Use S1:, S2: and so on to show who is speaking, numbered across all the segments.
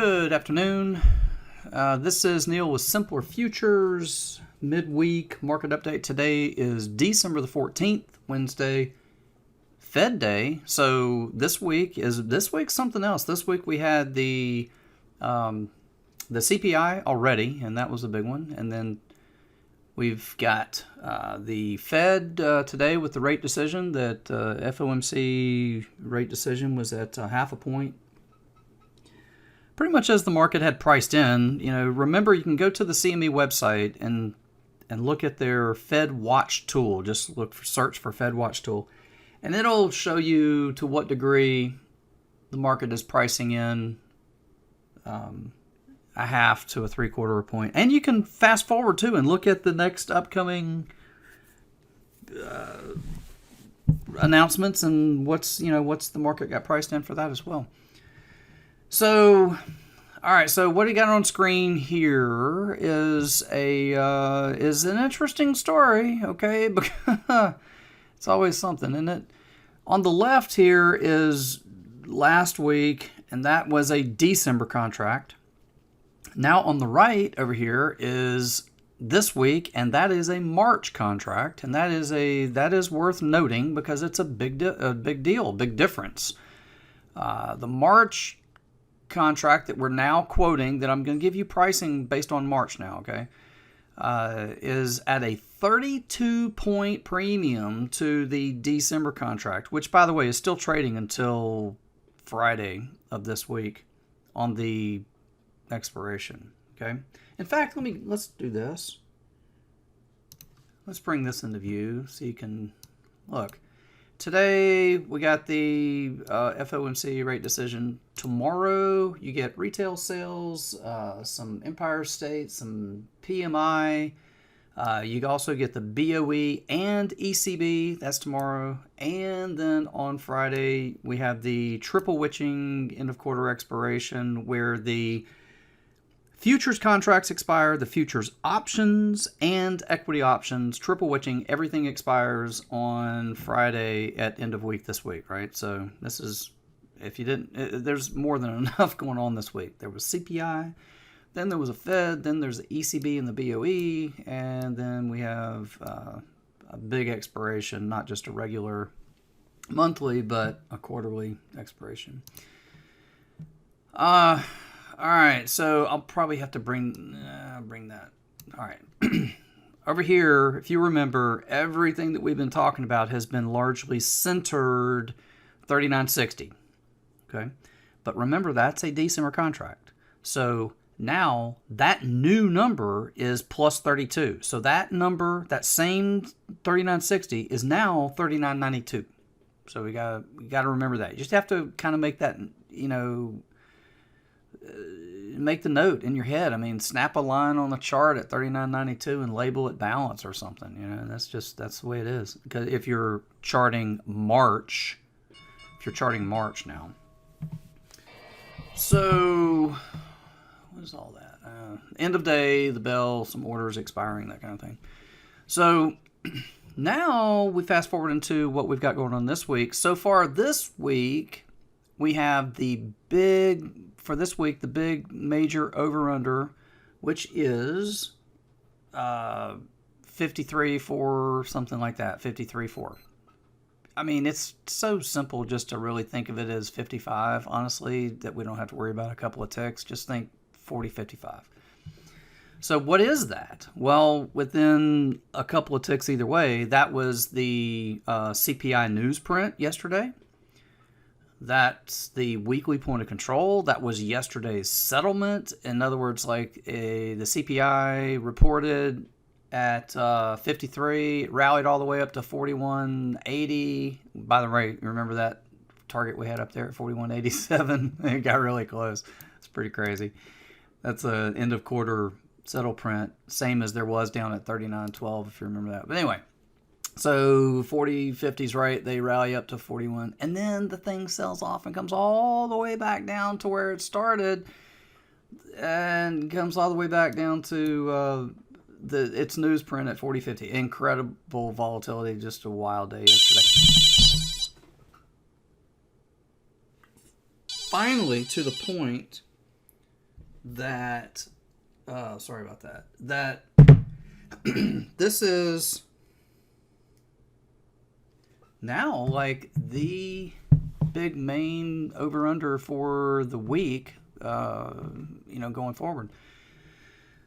S1: Good afternoon. This is Neil with Simpler Futures midweek market update. Today is December the 14th, Wednesday, Fed Day. So this week something else. This week we had the CPI already, and that was a big one. And then we've got the Fed today with the rate decision. That FOMC rate decision was at half a point. Pretty much as the market had priced in. Remember, you can go to the CME website and look at their Fed Watch tool. Just search for Fed Watch tool, and it'll show you to what degree the market is pricing in a half to a 3/4 point. And you can fast forward too and look at the next upcoming announcements and what's the market got priced in for that as well. So, all right. So what you got on screen here is an interesting story. Okay, because it's always something, isn't it? On the left here is last week, and that was a December contract. Now on the right over here is this week, and that is a March contract, and that is worth noting because it's a big deal, big difference. The March contract that we're now quoting, that I'm going to give you pricing based on March now, okay, is at a 32-point premium to the December contract, which, by the way, is still trading until Friday of this week on the expiration. Okay. In fact, let's do this. Let's bring this into view so you can look. Today, we got the FOMC rate decision. Tomorrow, you get retail sales, some Empire State, some PMI. You also get the BOE and ECB. That's tomorrow. And then on Friday, we have the triple witching end of quarter expiration, where the futures contracts expire, the futures options and equity options, triple witching, everything expires on Friday at end of week this week, right? So this is, there's more than enough going on this week. There was CPI, then there was a Fed, then there's the ECB and the BOE, and then we have a big expiration, not just a regular monthly, but a quarterly expiration. All right, so I'll probably have to bring that. All right. Over here, if you remember, everything that we've been talking about has been largely centered 39.60. Okay? But remember, that's a December contract. So now that new number is plus 32. So that number, that same 39.60 is now 39.92. So we got to remember that. You just have to kind of make that, make the note in your head. I mean, snap a line on the chart at 39.92 and label it balance or something. That's the way it is. Because if you're charting March now. So, what is all that? End of day, the bell, some orders expiring, that kind of thing. So, now we fast forward into what we've got going on this week. So far this week, we have the big major over-under, which is 53.4, something like that, 53.4. I mean, it's so simple just to really think of it as 55, honestly, that we don't have to worry about a couple of ticks. Just think 40.55. So what is that? Well, within a couple of ticks either way, that was the CPI newsprint yesterday. That's the weekly point of control. That was yesterday's settlement. In other words, the CPI reported at 53, it rallied all the way up to 41.80. By the way, remember that target we had up there at 41.87? It got really close. It's pretty crazy. That's an end of quarter settle print, same as there was down at 39.12, if you remember that. But anyway. So 40.50's right, they rally up to 41, and then the thing sells off and comes all the way back down to where it started, and comes all the way back down to its newsprint at 40.50. Incredible volatility, just a wild day yesterday. Finally, to the point that, sorry about that, that this is now like the big main over under for the week, going forward.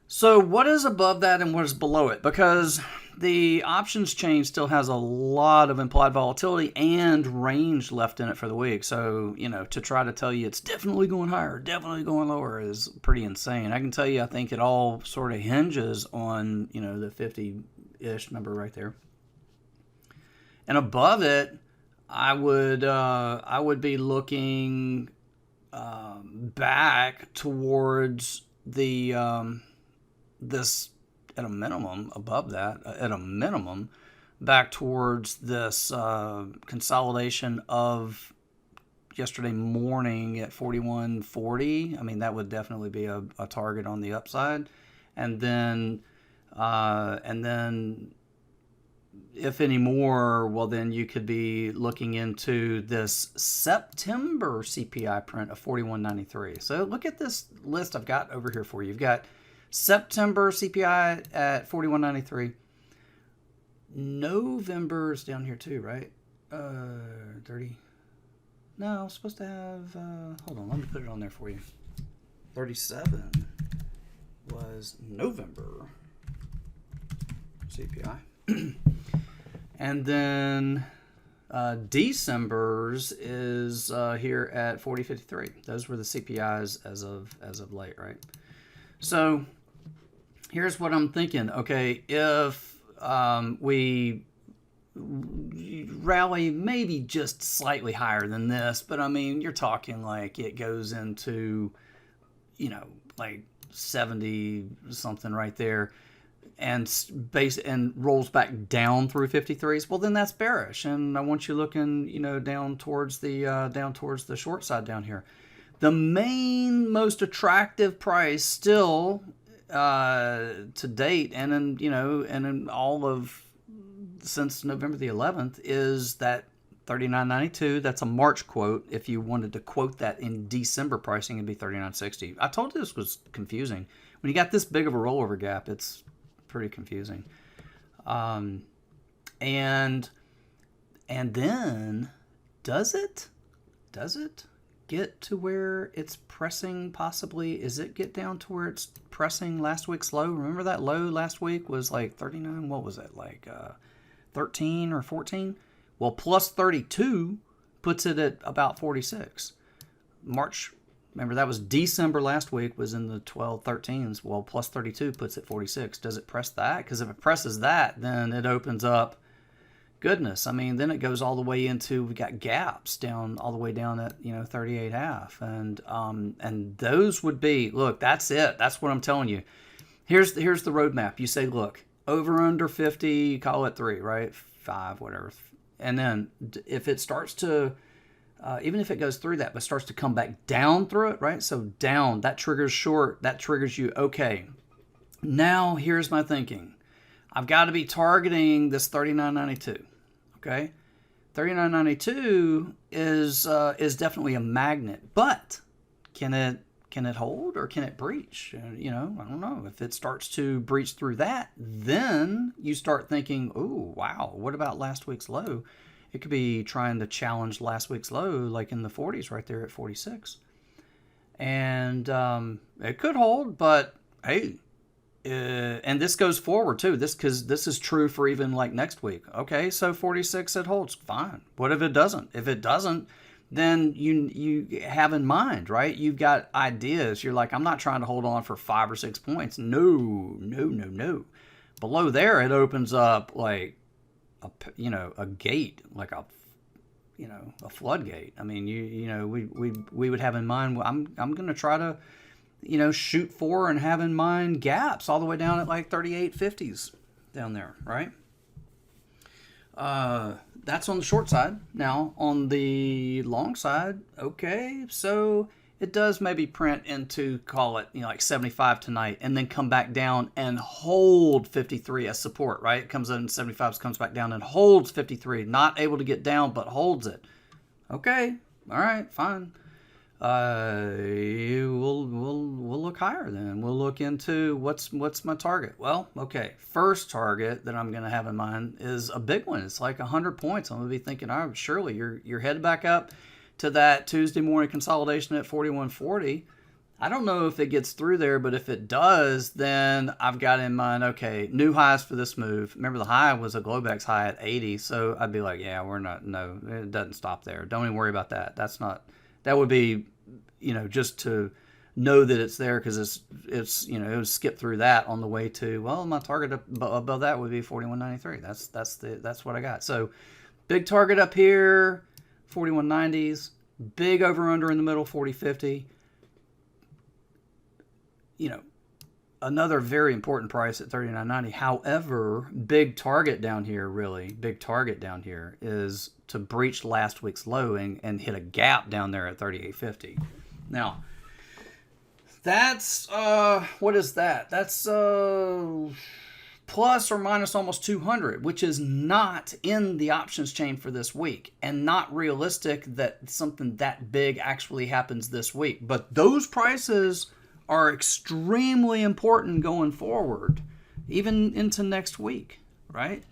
S1: So what is above that and what is below it? Because the options chain still has a lot of implied volatility and range left in it for the week. So, to try to tell you it's definitely going higher, definitely going lower is pretty insane. I can tell you, I think it all sort of hinges on, the 50-ish number right there. And above it, I would be looking back towards the this at a minimum above that at a minimum back towards this consolidation of yesterday morning at 41.40. I mean, that would definitely be a target on the upside, and then if any more, well, then you could be looking into this September CPI print of 41.93. So look at this list I've got over here for you. You've got September CPI at 41.93. November's down here too, right? 30. No, I was supposed to have, hold on, let me put it on there for you. 37 was November CPI. And then December's is here at 40.53. Those were the CPIs as of late, right? So here's what I'm thinking. Okay, if we rally maybe just slightly higher than this, but I mean, you're talking like it goes into, like 70 something right there, and rolls back down through 53s, well, then that's bearish, and I want you looking, down towards the short side down here. The most attractive price still to date, and in all of since November the 11th, is that 39.92. That's a March quote. If you wanted to quote that in December pricing, it'd be 39.60. I told you this was confusing. When you got this big of a rollover gap, it's pretty confusing. And then does it get to where it's pressing possibly? Is it get down to where it's pressing last week's low? Remember that low last week was like 39, what was it, like 13 or 14? Well, plus 32 puts it at about 46. March, remember that was December last week, was in the 12, 13s. Well, plus 32 puts it 46. Does it press that? Because if it presses that, then it opens up, goodness, I mean, then it goes all the way into, we got gaps down, all the way down at, 38.5. And those would be, look, that's it. That's what I'm telling you. Here's the roadmap. You say, look, over under 50, you call it 3, right? 5, whatever. And then if it starts to, even if it goes through that, but starts to come back down through it, right? So down, that triggers short, that triggers you. Okay, now here's my thinking. I've got to be targeting this 39.92. Okay, 39.92 is definitely a magnet, but can it hold or can it breach? I don't know. If it starts to breach through that, then you start thinking, oh, wow, what about last week's low? It could be trying to challenge last week's low, like in the 40s right there at 46. And it could hold, but hey, and this goes forward too. Because this is true for even like next week. Okay, so 46, it holds, fine. What if it doesn't? If it doesn't, then you have in mind, right? You've got ideas. You're like, I'm not trying to hold on for 5 or 6 points. No. Below there, it opens up like a gate, like a floodgate. I mean, we would have in mind, well, I'm going to try to, shoot for and have in mind gaps all the way down at like 38.50s down there, right? That's on the short side. Now, on the long side, okay, so it does maybe print into, call it, like 75 tonight, and then come back down and hold 53 as support, right? It comes in 75, comes back down and holds 53. Not able to get down, but holds it. Okay, all right, fine. We'll look higher then. We'll look into what's my target. Well, okay, first target that I'm going to have in mind is a big one. It's like 100 points. I'm going to be thinking, oh, surely you're headed back up to that Tuesday morning consolidation at 41.40. I don't know if it gets through there, but if it does, then I've got in mind, okay, new highs for this move. Remember, the high was a Globex high at 80, so I'd be like, yeah, no, it doesn't stop there. Don't even worry about that. That would be, just to know that it's there, because it's it would skip through that on the way to, well, my target above that would be 41.93. That's what I got. So big target up here, 41.90s, big over under in the middle, 40.50. Another very important price at 39.90. However, big target down here is to breach last week's low and hit a gap down there at 38.50. Now, that's what is that? That's plus or minus almost 200, which is not in the options chain for this week, and not realistic that something that big actually happens this week. But those prices are extremely important going forward, even into next week, right?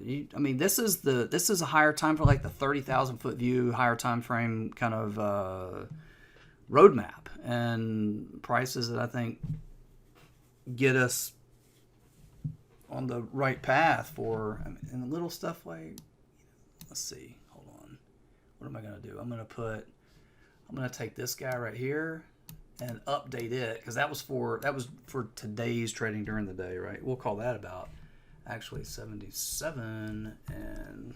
S1: This is a higher time for like the 30,000 foot view, higher time frame kind of roadmap, and prices that I think get us on the right path for, and little stuff like, let's see, hold on, what am I going to do? I'm going to take this guy right here and update it, because that was for today's trading during the day, right? We'll call that about actually 77, and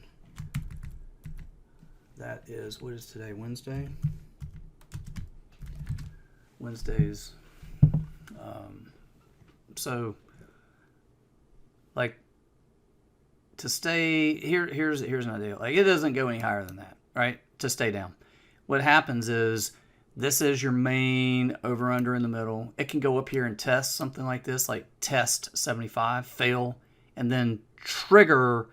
S1: that is, what is today, Wednesdays. So like, to stay here, here's an idea. Like, it doesn't go any higher than that, right? To stay down. What happens is, this is your main over under in the middle. It can go up here and test something like this, like test 75, fail, and then trigger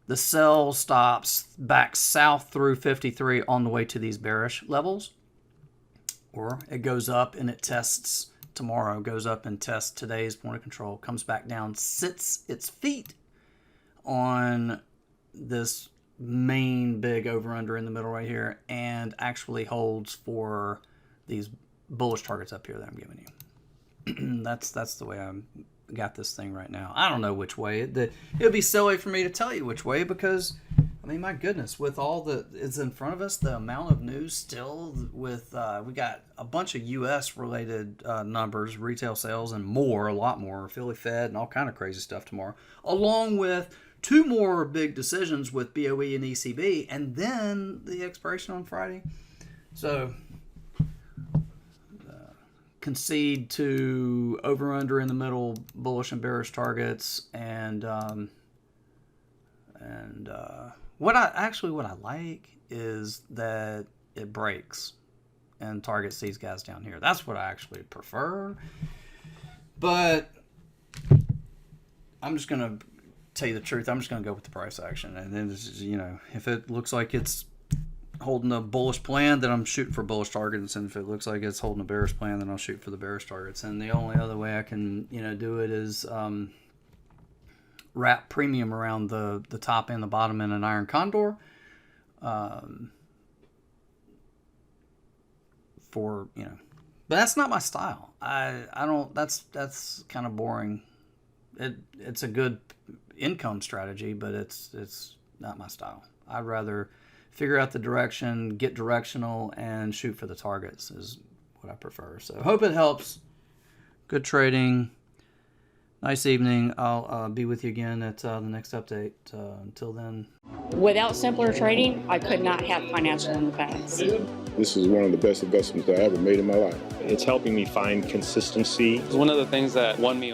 S1: the sell stops back south through 53 on the way to these bearish levels. Or it goes up and it tests tomorrow, goes up and tests today's point of control, comes back down, sits its feet on this main big over under in the middle right here, and actually holds for these bullish targets up here that I'm giving you. That's the way I got this thing right now. I don't know which way. It would be silly for me to tell you which way, because my goodness, with all that is in front of us, the amount of news still with we got a bunch of U.S. related numbers, retail sales, and more, a lot more, Philly Fed and all kind of crazy stuff tomorrow, along with two more big decisions with BOE and ECB, and then the expiration on Friday. So concede to over under in the middle, bullish and bearish targets, and what I like is that it breaks and targets these guys down here. That's what I actually prefer. But I'm just gonna tell you the truth, I'm just going to go with the price action, and then if it looks like it's holding a bullish plan, then I'm shooting for bullish targets, and if it looks like it's holding a bearish plan, then I'll shoot for the bearish targets. And the only other way I can do it is wrap premium around the top and the bottom in an iron condor, but that's not my style. I don't, that's kind of boring. It's a good income strategy, but it's not my style. I'd rather figure out the direction, get directional, and shoot for the targets is what I prefer. So hope it helps. Good trading. Nice evening. I'll be with you again at the next update. Until then.
S2: Without simpler trading, I could not have financial independence.
S3: This is one of the best investments I ever made in my life.
S4: It's helping me find consistency.
S5: It's one of the things that won me